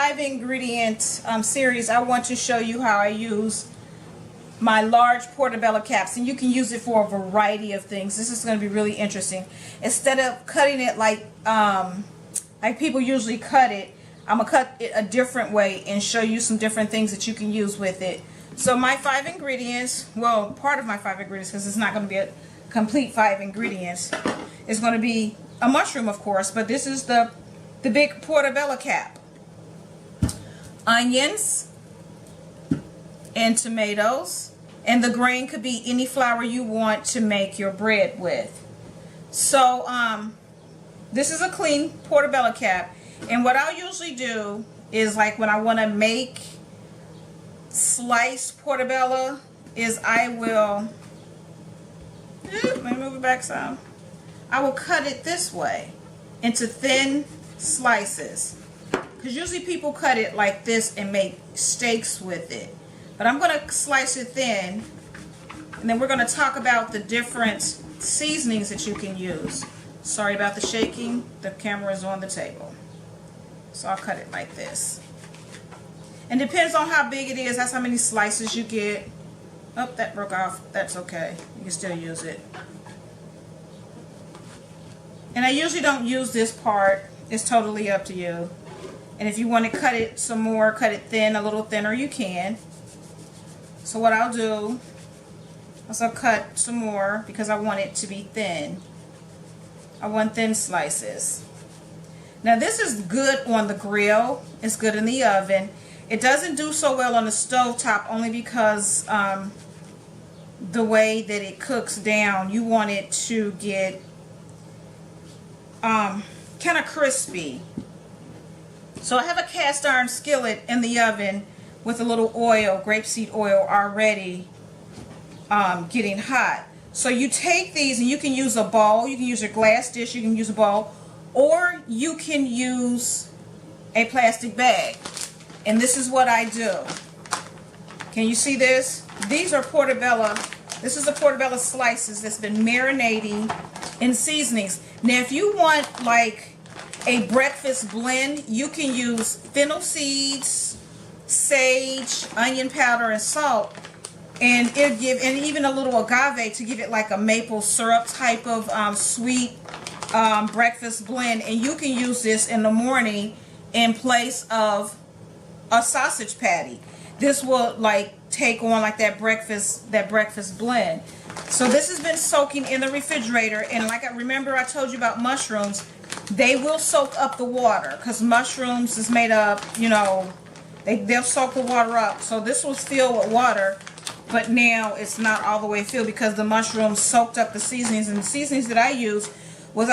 5-ingredient series, I want to show you how I use my large portobello caps, and you can use it for a variety of things. This is going to be really interesting. Instead of cutting it like people usually cut it, I'm gonna cut it a different way and show you some different things that you can use with it. So my 5 ingredients, well, part of my 5 ingredients, because it's not going to be a complete 5 ingredients, is going to be a mushroom, of course, but this is the big portobello cap, onions and tomatoes, and the grain could be any flour you want to make your bread with. So this is a clean portobello cap, and what I'll usually do is, like, when I want to make sliced portobello, is I will let me move it back some. I will cut it this way into thin slices, because usually people cut it like this and make steaks with it, but I'm going to slice it thin, and then we're going to talk about the different seasonings that you can use. Sorry about the shaking, the camera is on the table, so I'll cut it like this. And depends on how big it is, that's how many slices you get. Oh, that broke off. That's okay. You can still use it. And I usually don't use this part. It's totally up to you. And if you want to cut it some more, cut it thin, a little thinner, you can. So what I'll do is I'll cut some more because I want it to be thin. I want thin slices. Now this is good on the grill. It's good in the oven. It doesn't do so well on the stovetop, only because the way that it cooks down, you want it to get kind of crispy. So I have a cast iron skillet in the oven with a little oil, grapeseed oil, already getting hot. So you take these, and you can use a bowl, you can use a glass dish, you can use a bowl, or you can use a plastic bag. And this is what I do. Can you see this? These are portobello. This is the portobello slices that's been marinating in seasonings. Now, if you want like a breakfast blend, you can use fennel seeds, sage, onion powder, and salt, and it'll give, and even a little agave to give it like a maple syrup type of sweet breakfast blend. And you can use this in the morning in place of a sausage patty. This will like take on like that breakfast blend. So this has been soaking in the refrigerator, and like I remember I told you about mushrooms, they will soak up the water, because mushrooms is made up, you know, they'll soak the water up. So this was filled with water, but now it's not all the way filled because the mushrooms soaked up the seasonings. And the seasonings that I use was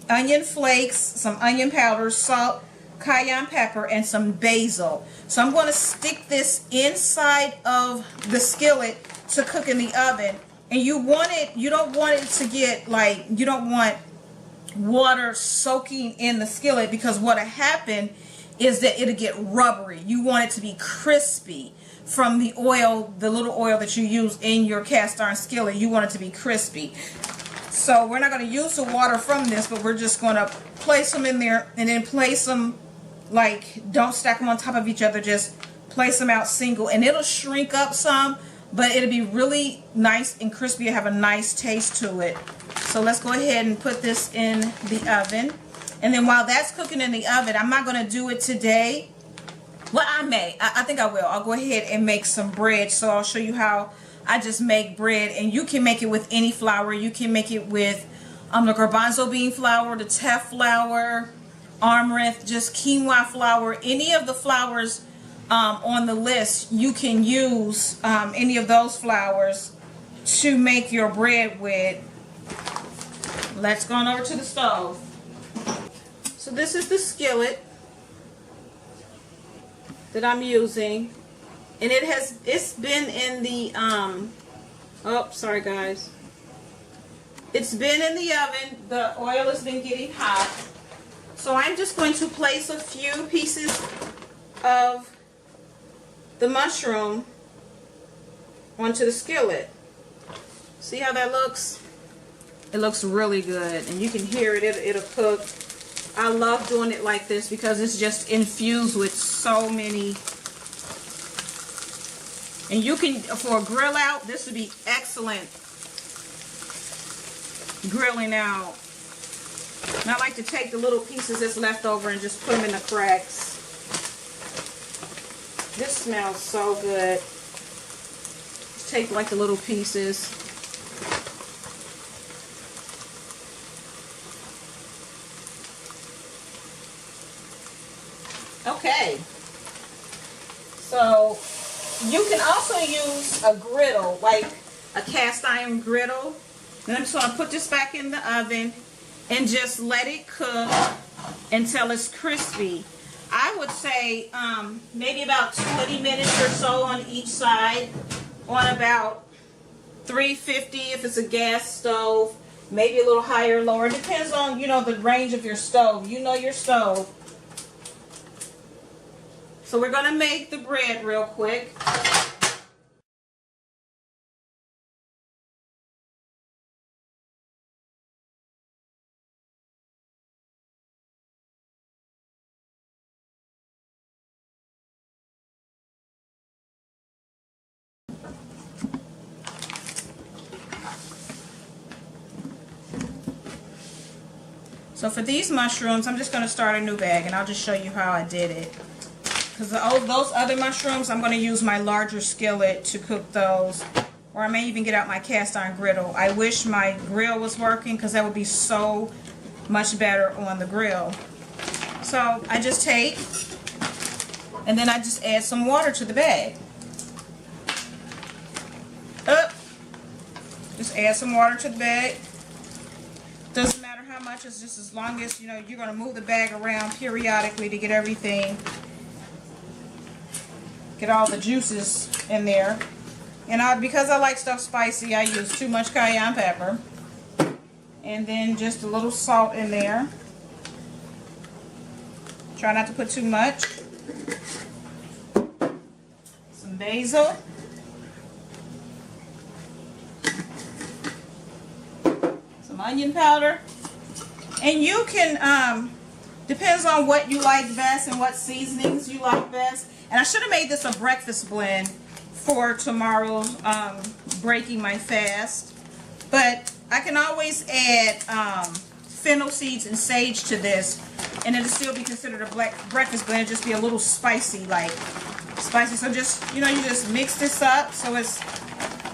onion flakes, some onion powder, salt, cayenne pepper, and some basil. So I'm going to stick this inside of the skillet to cook in the oven. And you don't want it to get like, you don't want water soaking in the skillet, because what'll happen is that it'll get rubbery. You want it to be crispy from the oil, the little oil that you use in your cast iron skillet. You want it to be crispy. So we're not going to use the water from this, but we're just going to place them in there, and then place them, like, don't stack them on top of each other, just place them out single, and it'll shrink up some, but it'll be really nice and crispy. It'll have a nice taste to it. So let's go ahead and put this in the oven. And then while that's cooking in the oven, I'm not going to do it today. Well, I think I will. I'll go ahead and make some bread. So I'll show you how I just make bread. And you can make it with any flour. You can make it with the garbanzo bean flour, the teff flour, amaranth, just quinoa flour, any of the flours on the list. You can use any of those flours to make your bread with. Let's go on over to the stove. So this is the skillet that I'm using, and it's been in the oh, sorry guys, it's been in the oven. The oil has been getting hot. So I'm just going to place a few pieces of the mushroom onto the skillet. See how that looks? It looks really good, and you can hear it. It'll cook I love doing it like this because it's just infused with so many. And you can, for a grill out, this would be excellent grilling out. And I like to take the little pieces that's left over and just put them in the cracks. This smells so good. Just take like the little pieces. Okay. So you can also use a griddle, like a cast iron griddle. And I'm just going to put this back in the oven and just let it cook until it's crispy. I would say maybe about 20 minutes or so on each side, on about 350 if it's a gas stove, maybe a little higher or lower. It depends on, you know, the range of your stove. You know your stove. So we're going to make the bread real quick. So for these mushrooms, I'm just going to start a new bag, and I'll just show you how I did it. Because those other mushrooms, I'm going to use my larger skillet to cook those. Or I may even get out my cast iron griddle. I wish my grill was working because that would be so much better on the grill. So I just take, and then I just add some water to the bag. Just add some water to the bag. Doesn't matter how much, it's just as long as, you know, you're going to move the bag around periodically to get everything, get all the juices in there. And because I like stuff spicy, I use too much cayenne pepper. And then just a little salt in there. Try not to put too much. Some basil. Some onion powder. And you can, depends on what you like best and what seasonings you like best. And I should have made this a breakfast blend for tomorrow's breaking my fast. But I can always add fennel seeds and sage to this, and it'll still be considered a breakfast blend. It'll just be a little spicy, So just, you know, you just mix this up so it's,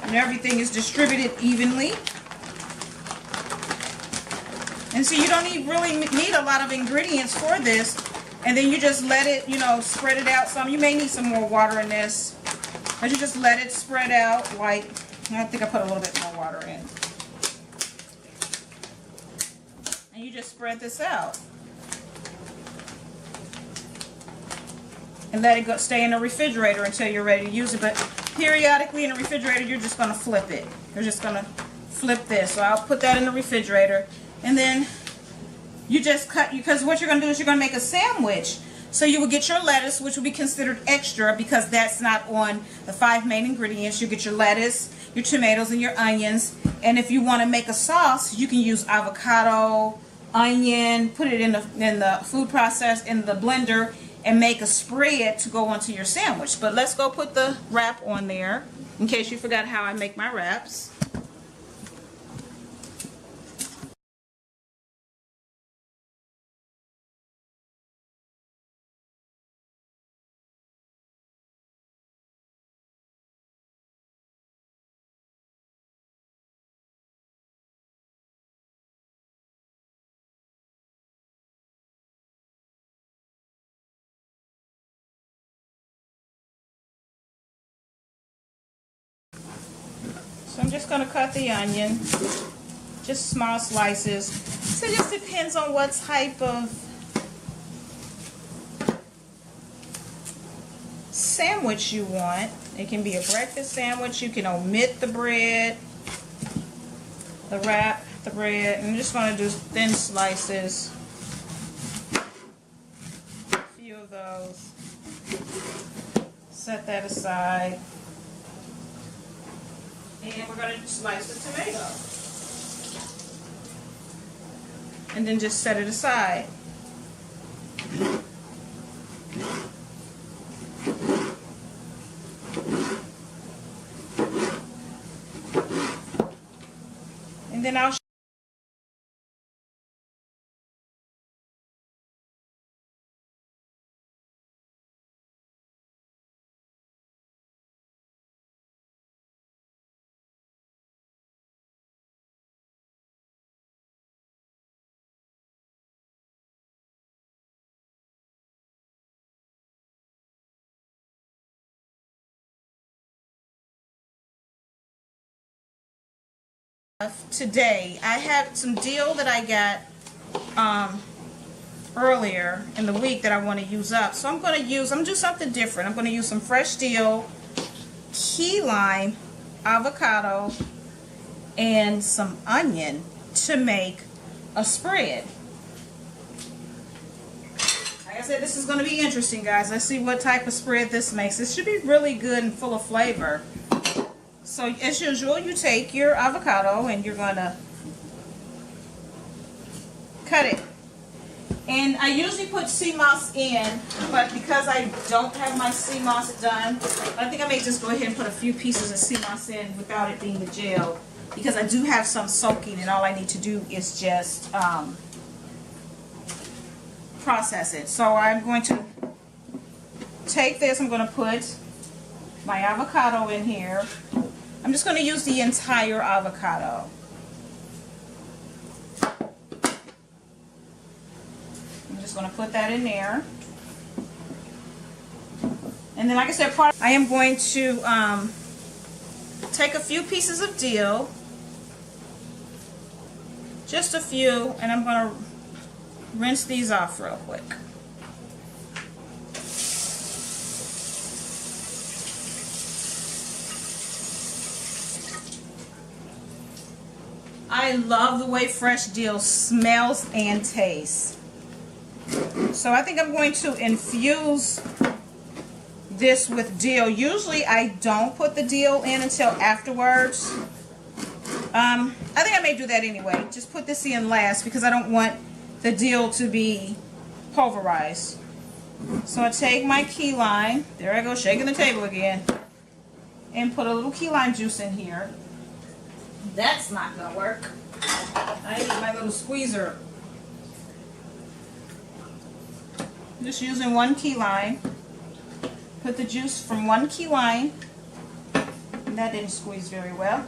and everything is distributed evenly. And so you don't really need a lot of ingredients for this. And then you just let it, you know, spread it out some. You may need some more water in this. But you just let it spread out like, I think I put a little bit more water in. And you just spread this out. And let it go, stay in the refrigerator until you're ready to use it. But periodically in the refrigerator, you're just going to flip it. You're just going to flip this. So I'll put that in the refrigerator. And then you just cut, because what you're going to do is you're going to make a sandwich. So you will get your lettuce, which will be considered extra because that's not on the 5 main ingredients. You get your lettuce, your tomatoes, and your onions. And if you want to make a sauce, you can use avocado, onion, put it in the food process, in the blender, and make a spread to go onto your sandwich. But let's go put the wrap on there in case you forgot how I make my wraps. So I'm just going to cut the onion, just small slices. So it just depends on what type of sandwich you want. It can be a breakfast sandwich. You can omit the bread, the wrap, the bread. I'm just going to do thin slices. A few of those. Set that aside. And we're going to slice the tomato. And then just set it aside. then I'll today I have some deal that I got earlier in the week that I want to use up. So I'm going to do something different. I'm going to use some fresh dill, key lime, avocado, and some onion to make a spread. Like I said, this is going to be interesting, guys. Let's see what type of spread this makes. It should be really good and full of flavor. So as usual, you take your avocado and you're going to cut it. And I usually put sea moss in, but because I don't have my sea moss done, I think I may just go ahead and put a few pieces of sea moss in without it being the gel, because I do have some soaking and all I need to do is just process it. So I'm going to take this, I'm going to put my avocado in here. I'm just going to use the entire avocado. I'm just going to put that in there. And then, like I said, I am going to take a few pieces of dill, just a few, and I'm going to rinse these off real quick. I love the way fresh dill smells and tastes. So I think I'm going to infuse this with dill. Usually I don't put the dill in until afterwards. I think I may do that anyway. Just put this in last because I don't want the dill to be pulverized. So I take my key lime, there I go shaking the table again, and put a little key lime juice in here. That's not gonna work. I need my little squeezer. Just using one key lime. Put the juice from one key lime, and that didn't squeeze very well,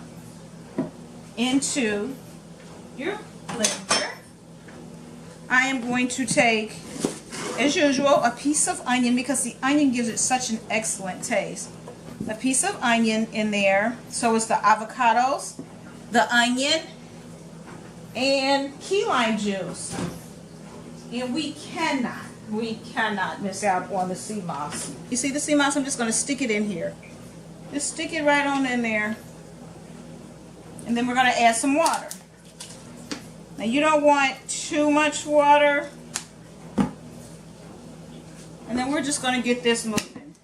into your blender. I am going to take, as usual, a piece of onion because the onion gives it such an excellent taste. A piece of onion in there. So it's the avocados, the onion, and key lime juice. And we cannot miss out on the sea moss. You see the sea moss? I'm just going to stick it in here. Just stick it right on in there. And then we're going to add some water. Now you don't want too much water. And then we're just going to get this moving.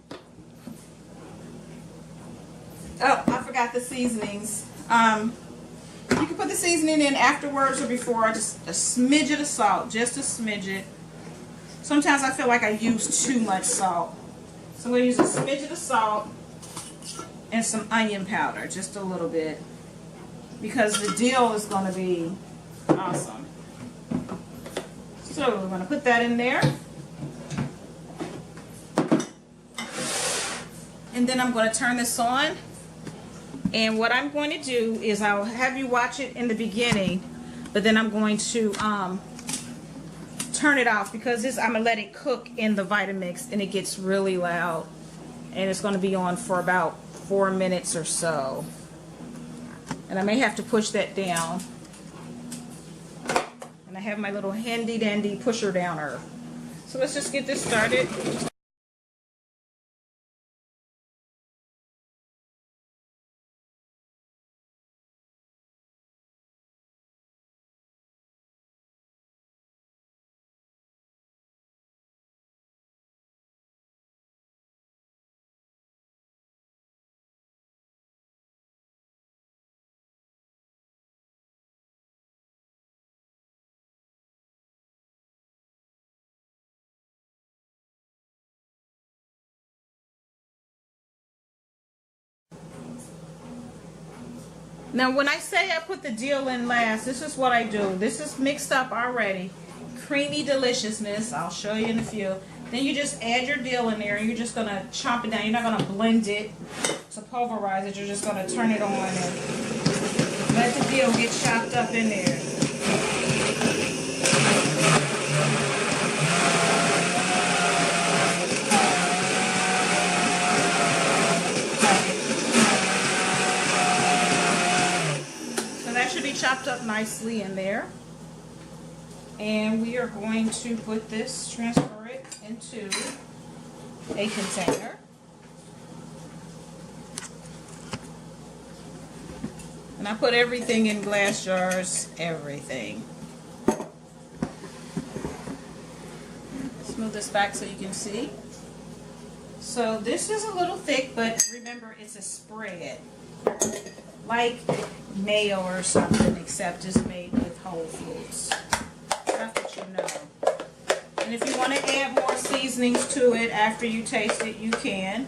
Oh, I forgot the seasonings. You can put the seasoning in afterwards or before. Just a smidget of salt, just a smidget. Sometimes I feel like I use too much salt. So I'm going to use a smidget of salt and some onion powder, just a little bit, because the dill is going to be awesome. So we're going to put that in there. And then I'm going to turn this on. And what I'm going to do is I'll have you watch it in the beginning, but then I'm going to turn it off because I'm going to let it cook in the Vitamix and it gets really loud. And it's going to be on for about 4 minutes or so. And I may have to push that down. And I have my little handy dandy pusher downer. So let's just get this started. Now when I say I put the dill in last, this is what I do. This is mixed up already. Creamy deliciousness. I'll show you in a few. Then you just add your dill in there and you're just going to chomp it down. You're not going to blend it to pulverize it. You're just going to turn it on and let the dill get chopped up in there. So that should be chopped up nicely in there. And we are going to put this, transfer it into a container. And I put everything in glass jars, everything. Let's move this back so you can see. So this is a little thick, but remember it's a spread. Like mayo or something, except it's made with whole foods. That's what you know. And if you want to add more seasonings to it after you taste it, you can.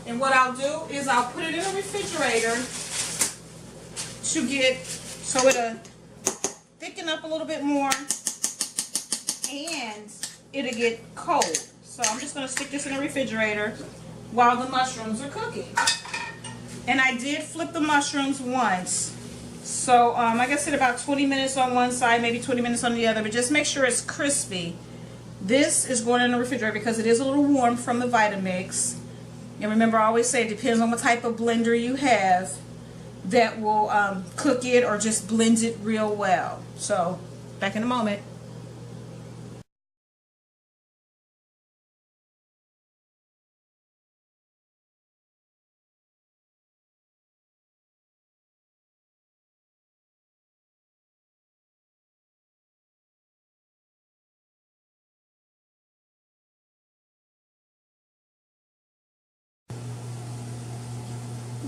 And what I'll do is I'll put it in the refrigerator to get, so it'll thicken up a little bit more and it'll get cold. So I'm just going to stick this in the refrigerator while the mushrooms are cooking. And I did flip the mushrooms once. So like I said, about 20 minutes on one side, maybe 20 minutes on the other, but just make sure it's crispy. This is going in the refrigerator because it is a little warm from the Vitamix. And remember, I always say it depends on what type of blender you have that will cook it or just blend it real well. So, back in a moment.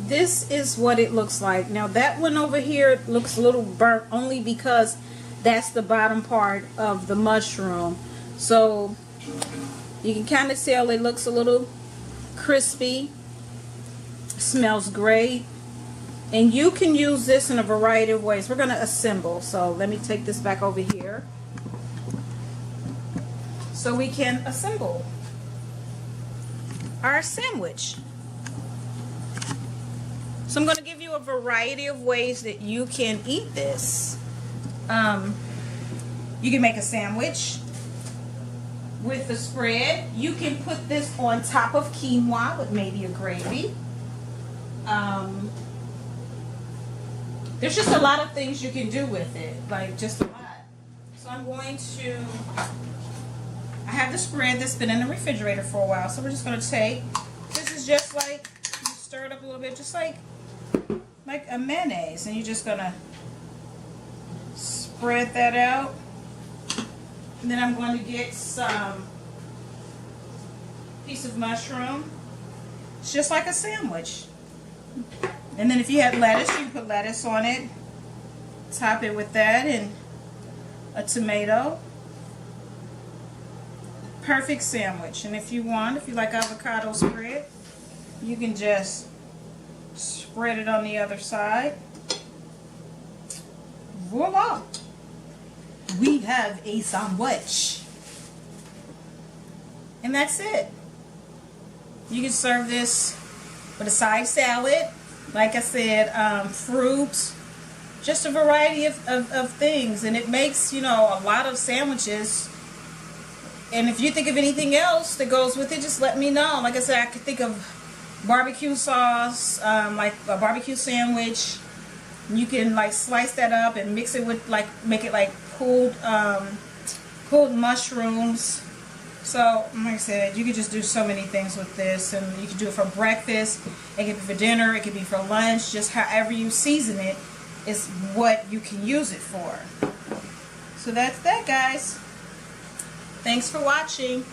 This is what it looks like. Now that one over here looks a little burnt only because that's the bottom part of the mushroom. So you can kind of tell it looks a little crispy. Smells great. And you can use this in a variety of ways. We're going to assemble. So let me take this back over here so we can assemble our sandwich. So I'm going to give you a variety of ways that you can eat this. You can make a sandwich with the spread. You can put this on top of quinoa with maybe a gravy. There's just a lot of things you can do with it, like just a lot. So I'm going to, I have the spread that's been in the refrigerator for a while, so we're just going to take, this is just like, you stir it up a little bit, just like a mayonnaise, and you're just gonna spread that out. And then I'm going to get some piece of mushroom. It's just like a sandwich. And then if you had lettuce, you can put lettuce on it. Top it with that and a tomato. Perfect sandwich. And if you want, if you like avocado spread, you can just spread it on the other side. Voila! We have a sandwich. And that's it. You can serve this with a side salad. Like I said, fruit. Just a variety of things. And it makes, you know, a lot of sandwiches. And if you think of anything else that goes with it, just let me know. Like I said, I could think of barbecue sauce, like a barbecue sandwich. You can like slice that up and mix it with, like, make it like pulled mushrooms. So, like I said, you could just do so many things with this, and you can do it for breakfast, it could be for dinner, it could be for lunch, just however you season it is what you can use it for. So that's that, guys. Thanks for watching.